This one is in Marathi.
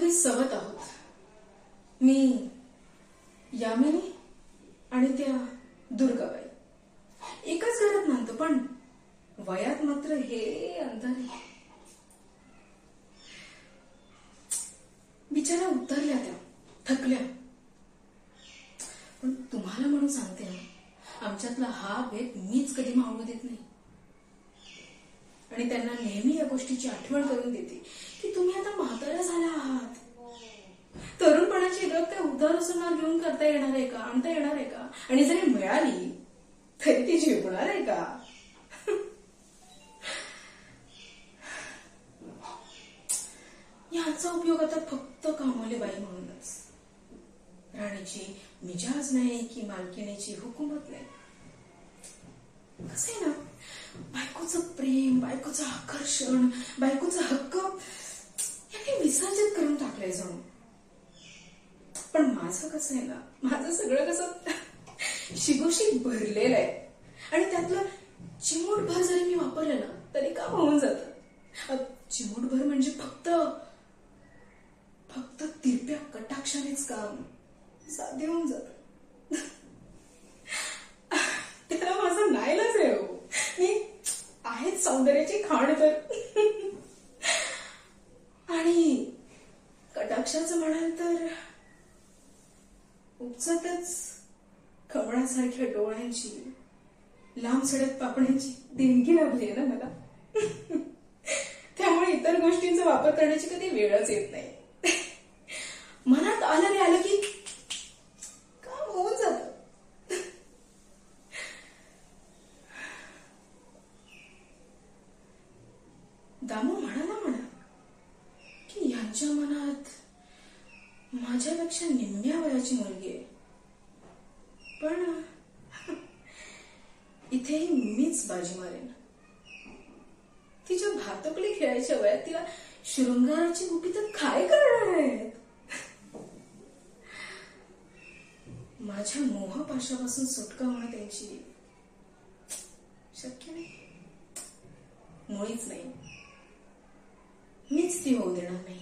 आम्ही सवत आहोत. मी यामिनी आणि त्या दुर्गाबाई एकाच घरात नांदतो, पण वयात मात्र हे अंतर आहे. बिचारा उतरल्या त्या, थकल्या. पण तुम्हाला म्हणून सांगते ना, आमच्यातला हा भेद मीच कधी मावळू देत नाही. आणि त्यांना नेहमी या गोष्टीची आठवण करून देते की तुम्ही आता म्हाताऱ्या झाल्या आहात. तरुणपणाची गप काय उदार सोनार घेऊन करता येणार आहे का, आणता येणार आहे का? आणि जरी मिळाली तरी ती झेपणार आहे का? याचा उपयोग आता फक्त कामवाली बाई म्हणूनच. राणीची मिजाज नाही की मालकिणीची हुकूमत नाही. कसं आहे ना, बायकोचं प्रेम, बायकोचं आकर्षण, बायकोचा हक्क हे विसर्जित करून टाकलंय जणू. पण माझं कसं आहे ना, माझं सगळं कसं शिगोशीत भरलेलं आहे. आणि त्यातलं चिमूटभर जरी मी वापरलं ना तरी काम होऊन जातं. चिमूटभर म्हणजे फक्त तिरप्या कटाक्षानेच काम साध्य होऊन जात. त्याला माझा नाईलाज आहे हो. मी आहेच सौंदर्याची खाण तर. आणि कटाक्षाचं म्हणाल तर उपचातच कमळासारख्या डोळ्यांची, लांब सडक पापण्यांची देणगी लाभली आहे ना मला. त्यामुळे इतर गोष्टींचा वापर करण्याची कधी वेळच येत नाही. मनात आलं रे आलं की काम होऊन जात. दामू म्हणाला म्हणा की यांच्या मनात माझ्यापेक्षा निम्म्या वयाची मुलगी आहे. पण इथेही मीच बाजी मारेन. तिच्या भातुकली खेळायच्या वयात तिला शृंगाराची गुपितं काय करणार आहेत? माझ्या मोहपाशापासून सुटका होणं त्यांची शक्य नाही, मुळीच नाही. मीच ती होऊ देणार नाही.